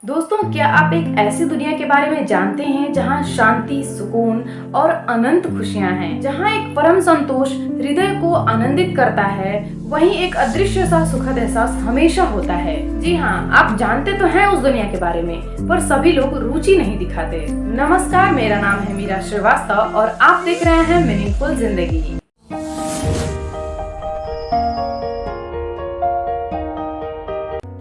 दोस्तों, क्या आप एक ऐसी दुनिया के बारे में जानते हैं जहां शांति, सुकून और अनंत खुशियां हैं, जहां एक परम संतोष हृदय को आनंदित करता है, वहीं एक अदृश्य सा सुखद एहसास हमेशा होता है। जी हाँ, आप जानते तो हैं उस दुनिया के बारे में, पर सभी लोग रुचि नहीं दिखाते। नमस्कार, मेरा नाम है मीरा श्रीवास्तव और आप देख रहे हैं मीनिंगफुल जिंदगी।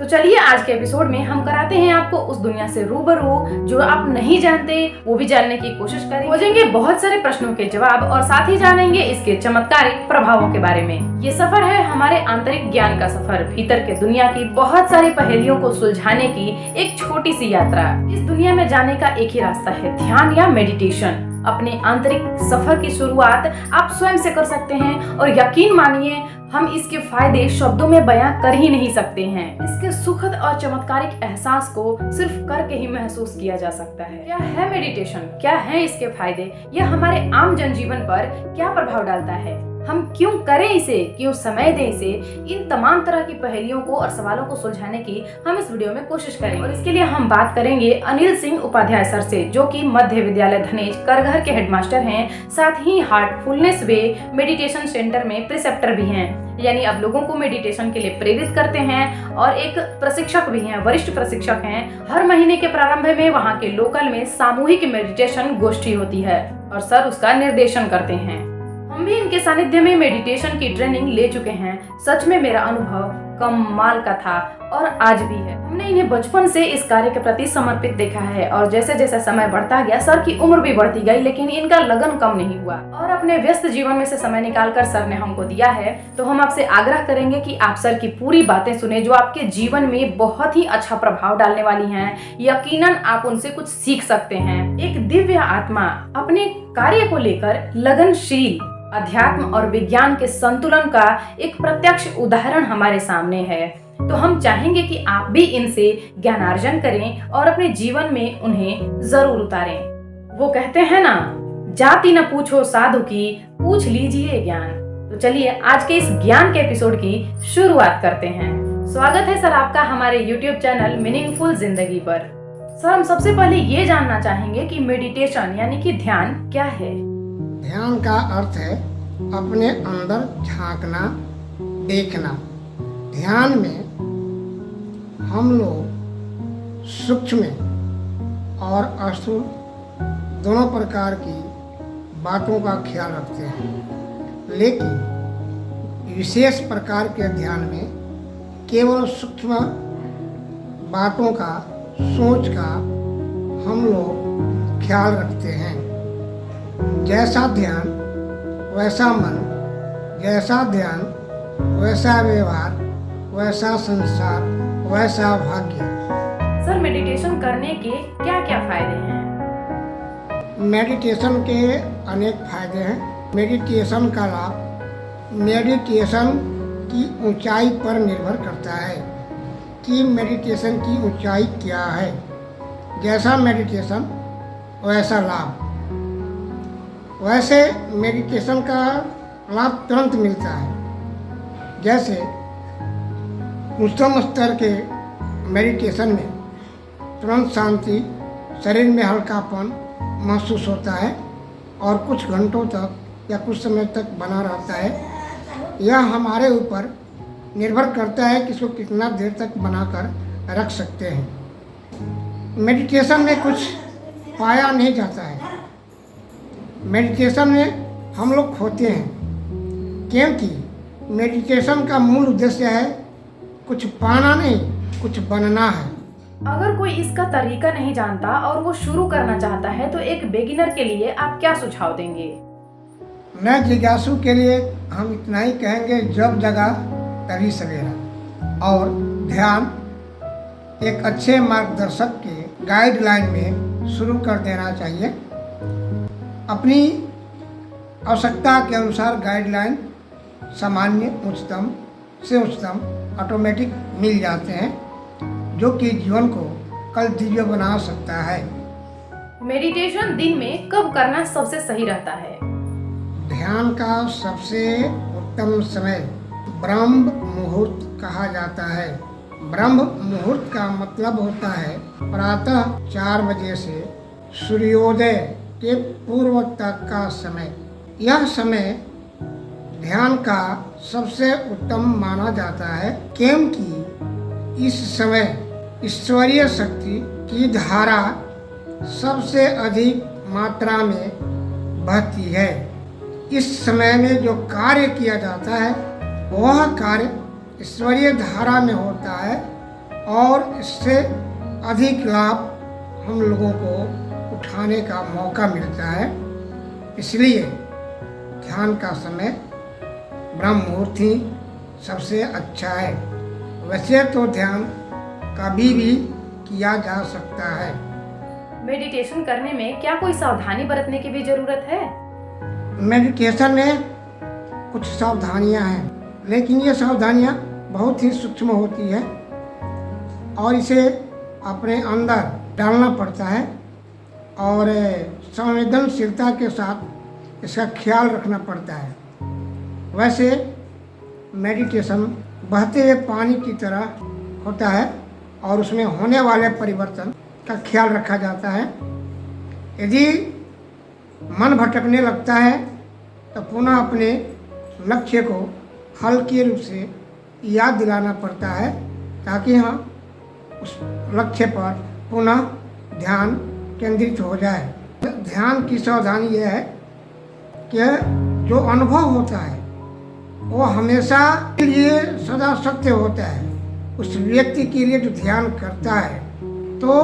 तो चलिए, आज के एपिसोड में हम कराते हैं आपको उस दुनिया से रूबरू जो आप नहीं जानते, वो भी जानने की कोशिश करेंगे। खोजेंगे बहुत सारे प्रश्नों के जवाब और साथ ही जानेंगे इसके चमत्कारिक प्रभावों के बारे में। ये सफर है हमारे आंतरिक ज्ञान का सफर, भीतर के दुनिया की बहुत सारी पहेलियों को सुलझाने की एक छोटी सी यात्रा। इस दुनिया में जाने का एक ही रास्ता है, ध्यान या मेडिटेशन। अपने आंतरिक सफर की शुरुआत आप स्वयं से कर सकते हैं और यकीन मानिए, हम इसके फायदे शब्दों में बयां कर ही नहीं सकते हैं। इसके सुखद और चमत्कारिक एहसास को सिर्फ करके ही महसूस किया जा सकता है। क्या है मेडिटेशन? क्या है इसके फायदे? यह हमारे आम जनजीवन पर क्या प्रभाव डालता है? हम क्यों करें इसे, क्यों समय दें इसे? इन तमाम तरह की पहेलियों को और सवालों को सुलझाने की हम इस वीडियो में कोशिश करेंगे। और इसके लिए हम बात करेंगे अनिल सिंह उपाध्याय सर से, जो कि मध्य विद्यालय धनेज करघर के हेडमास्टर हैं, साथ ही हार्टफुलनेस वे मेडिटेशन सेंटर में प्रिसेप्टर भी हैं, यानी अब लोगों को मेडिटेशन के लिए प्रेरित करते हैं, और एक प्रशिक्षक भी हैं, वरिष्ठ प्रशिक्षक हैं। हर महीने के प्रारंभ में वहाँ के लोकल में सामूहिक मेडिटेशन गोष्ठी होती है और सर उसका निर्देशन करते हैं। हम भी इनके सानिध्य में मेडिटेशन की ट्रेनिंग ले चुके हैं। सच में मेरा अनुभव कमाल का था और आज भी है। हमने इन्हें बचपन से इस कार्य के प्रति समर्पित देखा है और जैसे जैसे समय बढ़ता गया, सर की उम्र भी बढ़ती गई, लेकिन इनका लगन कम नहीं हुआ और अपने व्यस्त जीवन में से समय निकालकर सर ने हमको दिया है। तो हम आपसे आग्रह करेंगे कि आप सर की पूरी बातें सुने, जो आपके जीवन में बहुत ही अच्छा प्रभाव डालने वाली हैं। यकीनन आप उनसे कुछ सीख सकते हैं। एक दिव्य आत्मा अपने कार्य को लेकर लगनशील, अध्यात्म और विज्ञान के संतुलन का एक प्रत्यक्ष उदाहरण हमारे सामने है। तो हम चाहेंगे कि आप भी इनसे ज्ञानार्जन करें और अपने जीवन में उन्हें जरूर उतारें। वो कहते हैं ना, जाति न पूछो साधु की, पूछ लीजिए ज्ञान। तो चलिए, आज के इस ज्ञान के एपिसोड की शुरुआत करते हैं। स्वागत है सर आपका हमारे YouTube चैनल मीनिंगफुल जिंदगी पर। सर, हम सबसे पहले ये जानना चाहेंगे कि मेडिटेशन यानी कि ध्यान क्या है? ध्यान का अर्थ है अपने अंदर झांकना, देखना। ध्यान में हम लोग सूक्ष्म और स्थूल दोनों प्रकार की बातों का ख्याल रखते हैं, लेकिन विशेष प्रकार के ध्यान में केवल सूक्ष्म बातों का, सोच का हम लोग ख्याल रखते हैं। जैसा ध्यान वैसा मन, जैसा ध्यान वैसा व्यवहार, वैसा संसार, वैसा भाग्य। सर, मेडिटेशन करने के क्या क्या फायदे हैं? मेडिटेशन के अनेक फायदे हैं। मेडिटेशन का लाभ मेडिटेशन की ऊंचाई पर निर्भर करता है कि मेडिटेशन की ऊंचाई क्या है। जैसा मेडिटेशन वैसा लाभ। वैसे मेडिटेशन का लाभ तुरंत मिलता है। जैसे उच्चतम स्तर के मेडिटेशन में तुरंत शांति, शरीर में हल्कापन महसूस होता है और कुछ घंटों तक या कुछ समय तक बना रहता है। यह हमारे ऊपर निर्भर करता है कि इसको कितना देर तक बनाकर रख सकते हैं। मेडिटेशन में कुछ पाया नहीं जाता है। मेडिटेशन में हम लोग खोते हैं, क्योंकि मेडिटेशन का मूल उद्देश्य है कुछ पाना नहीं, कुछ बनना है। अगर कोई इसका तरीका नहीं जानता और वो शुरू करना चाहता है, तो एक बिगिनर के लिए आप क्या सुझाव देंगे? नए जिज्ञासु के लिए हम इतना ही कहेंगे, जब जगा तभी सवेरा। और ध्यान एक अच्छे मार्गदर्शक के गाइडलाइन में शुरू कर देना चाहिए। अपनी आवश्यकता के अनुसार गाइडलाइन सामान्य, उच्चतम से उच्चतम ऑटोमेटिक मिल जाते हैं, जो कि जीवन को कल दिव्य बना सकता है। मेडिटेशन दिन में कब करना सबसे सही रहता है? ध्यान का सबसे उत्तम समय ब्रह्म मुहूर्त कहा जाता है। ब्रह्म मुहूर्त का मतलब होता है प्रातः 4 बजे से सूर्योदय के पूर्व तक का समय। यह समय ध्यान का सबसे उत्तम माना जाता है, क्योंकि इस समय ईश्वरीय शक्ति की धारा सबसे अधिक मात्रा में बहती है। इस समय में जो कार्य किया जाता है वह कार्य ईश्वरीय धारा में होता है और इससे अधिक लाभ हम लोगों को उठाने का मौका मिलता है। इसलिए ध्यान का समय ब्रह्म मुहूर्त ही सबसे अच्छा है। वैसे तो ध्यान कभी भी किया जा सकता है। मेडिटेशन करने में क्या कोई सावधानी बरतने की भी जरूरत है? मेडिटेशन में कुछ सावधानियां हैं, लेकिन ये सावधानियां बहुत ही सूक्ष्म होती है और इसे अपने अंदर डालना पड़ता है और संवेदनशीलता के साथ इसका ख्याल रखना पड़ता है। वैसे मेडिटेशन बहते हुए पानी की तरह होता है और उसमें होने वाले परिवर्तन का ख्याल रखा जाता है। यदि मन भटकने लगता है तो पुनः अपने लक्ष्य को हल्के रूप से याद दिलाना पड़ता है ताकि हम उस लक्ष्य पर पुनः ध्यान केंद्रित हो जाए। ध्यान की सावधानी यह है कि जो अनुभव होता है वो हमेशा के लिए सदा सत्य होता है उस व्यक्ति के लिए जो ध्यान करता है। तो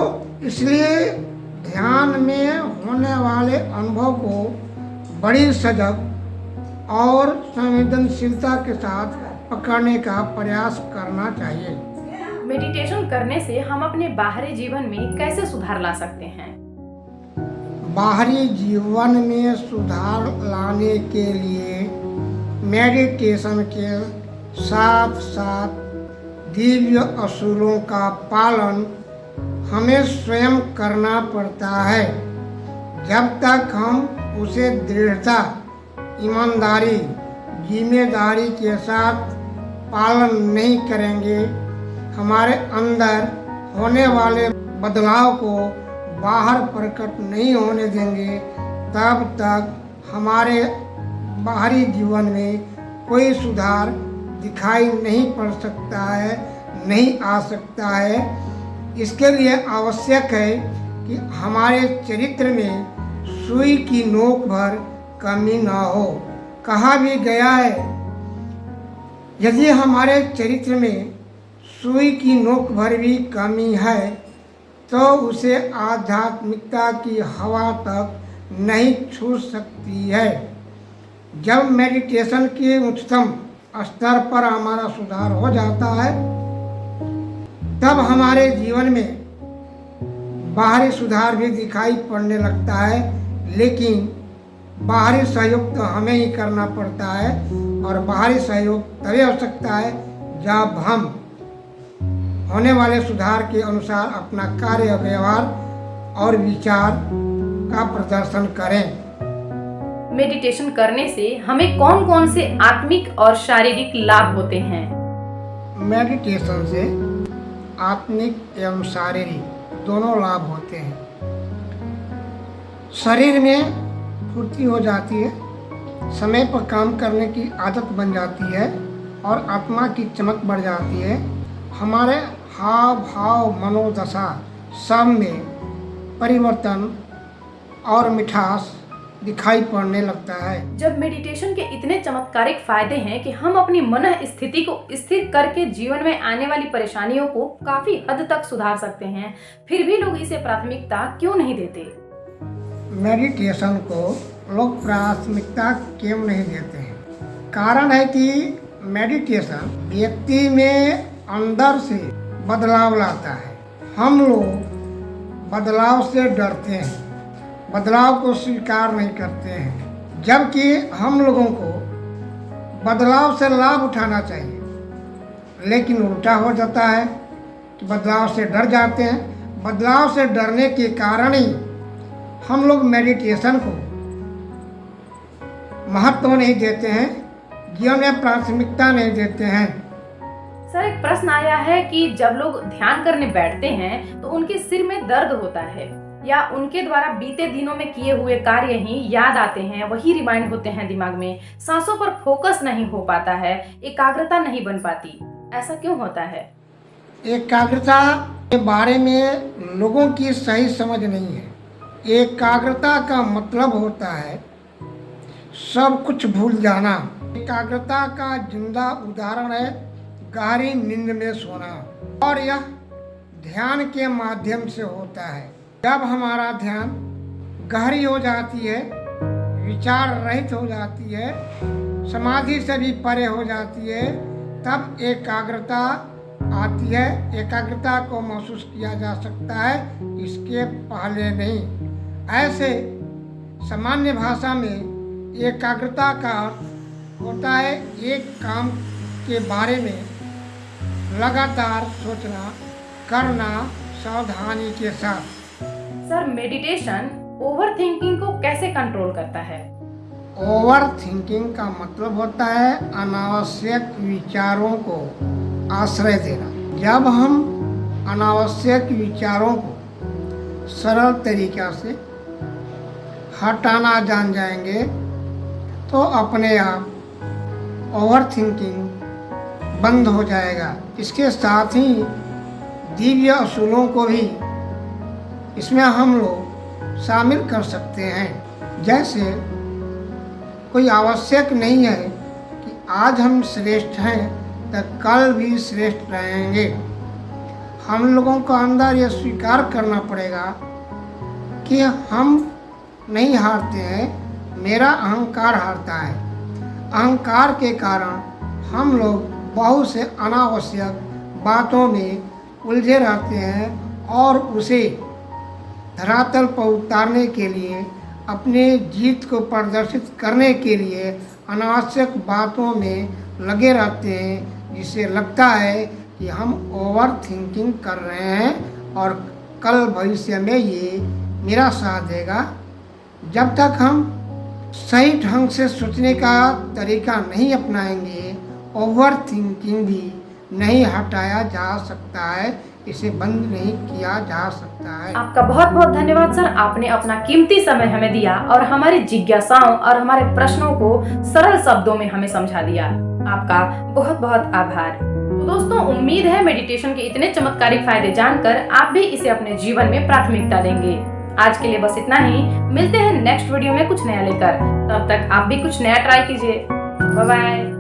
इसलिए ध्यान में होने वाले अनुभव को बड़ी सजग और संवेदनशीलता के साथ पकड़ने का प्रयास करना चाहिए। मेडिटेशन करने से हम अपने बाहरी जीवन में कैसे सुधार ला सकते हैं? बाहरी जीवन में सुधार लाने के लिए मेडिटेशन के साथ साथ दिव्य असूलों का पालन हमें स्वयं करना पड़ता है। जब तक हम उसे दृढ़ता, ईमानदारी, जिम्मेदारी के साथ पालन नहीं करेंगे, हमारे अंदर होने वाले बदलाव को बाहर प्रकट नहीं होने देंगे, तब तक हमारे बाहरी जीवन में कोई सुधार दिखाई नहीं पड़ सकता है, नहीं आ सकता है। इसके लिए आवश्यक है कि हमारे चरित्र में सुई की नोक भर कमी न हो। कहा भी गया है, यदि हमारे चरित्र में सुई की नोक भर भी कमी है तो उसे आध्यात्मिकता की हवा तक नहीं छू सकती है। जब मेडिटेशन के उच्चतम स्तर पर हमारा सुधार हो जाता है तब हमारे जीवन में बाहरी सुधार भी दिखाई पड़ने लगता है, लेकिन बाहरी सहयोग तो हमें ही करना पड़ता है और बाहरी सहयोग तभी हो सकता है जब हम होने वाले सुधार के अनुसार अपना कार्य, व्यवहार और विचार का प्रदर्शन करें। मेडिटेशन करने से हमें कौन कौन से आत्मिक और शारीरिक लाभ होते हैं? मेडिटेशन से आत्मिक एवं शारीरिक दोनों लाभ होते हैं। शरीर में फुर्ती हो जाती है, समय पर काम करने की आदत बन जाती है और आत्मा की चमक बढ़ जाती है। हमारे हाव भाव, मनोदशा सब में परिवर्तन और मिठास दिखाई पड़ने लगता है। जब मेडिटेशन के इतने चमत्कारिक फायदे हैं कि हम अपनी मन स्थिति को स्थिर करके जीवन में आने वाली परेशानियों को काफी हद तक सुधार सकते हैं, फिर भी लोग इसे प्राथमिकता क्यों नहीं देते? मेडिटेशन को लोग प्राथमिकता क्यों नहीं देते हैं? कारण है कि मेडिटेशन व्यक्ति में अंदर से बदलाव लाता है। हम लोग बदलाव से डरते हैं, बदलाव को स्वीकार नहीं करते हैं, जबकि हम लोगों को बदलाव से लाभ उठाना चाहिए, लेकिन उल्टा हो जाता है कि बदलाव से डर जाते हैं। बदलाव से डरने के कारण ही हम लोग मेडिटेशन को महत्व नहीं देते हैं, जीवन में प्राथमिकता नहीं देते हैं। सर, एक प्रश्न आया है कि जब लोग ध्यान करने बैठते हैं तो उनके सिर में दर्द होता है या उनके द्वारा बीते दिनों में किए हुए कार्य ही याद आते हैं, वही रिमाइंड होते हैं दिमाग में, सांसों पर फोकस नहीं हो पाता है, एकाग्रता नहीं बन पाती, ऐसा क्यों होता है? एकाग्रता के बारे में लोगों की सही समझ नहीं है। एकाग्रता का मतलब होता है सब कुछ भूल जाना। एकाग्रता का जिंदा उदाहरण है गहरी नींद में सोना, और यह ध्यान के माध्यम से होता है। जब हमारा ध्यान गहरी हो जाती है, विचार रहित हो जाती है, समाधि से भी परे हो जाती है, तब एकाग्रता आती है। एकाग्रता को महसूस किया जा सकता है, इसके पहले नहीं। ऐसे सामान्य भाषा में एकाग्रता का अर्थ होता है एक काम के बारे में लगातार सोचना, करना सावधानी के साथ। सर, मेडिटेशन ओवर थिंकिंग को कैसे कंट्रोल करता है? ओवर थिंकिंग का मतलब होता है अनावश्यक विचारों को आश्रय देना। जब हम अनावश्यक विचारों को सरल तरीका से हटाना जान जाएंगे तो अपने आप ओवर थिंकिंग बंद हो जाएगा। इसके साथ ही दिव्य असूलों को भी इसमें हम लोग शामिल कर सकते हैं। जैसे कोई आवश्यक नहीं है कि आज हम श्रेष्ठ हैं तो कल भी श्रेष्ठ रहेंगे। हम लोगों को अंदर ये स्वीकार करना पड़ेगा कि हम नहीं हारते हैं, मेरा अहंकार हारता है। अहंकार के कारण हम लोग बहुत से अनावश्यक बातों में उलझे रहते हैं और उसे धरातल पर उतारने के लिए, अपने जीत को प्रदर्शित करने के लिए अनावश्यक बातों में लगे रहते हैं, जिससे लगता है कि हम ओवर थिंकिंग कर रहे हैं और कल भविष्य में ये मेरा साथ देगा। जब तक हम सही ढंग से सोचने का तरीका नहीं अपनाएंगे, ओवर थिंकिंग भी नहीं हटाया जा सकता है, इसे बंद नहीं किया जा सकता है। आपका बहुत बहुत धन्यवाद सर, आपने अपना कीमती समय हमें दिया और हमारी जिज्ञासाओं और हमारे प्रश्नों को सरल शब्दों में हमें समझा दिया। आपका बहुत बहुत आभार। तो दोस्तों, उम्मीद है मेडिटेशन के इतने चमत्कारिक फायदे जानकर आप भी इसे अपने जीवन में प्राथमिकता देंगे। आज के लिए बस इतना ही। मिलते हैं नेक्स्ट वीडियो में कुछ नया लेकर। तब तक आप भी कुछ नया ट्राई कीजिए। Bye bye.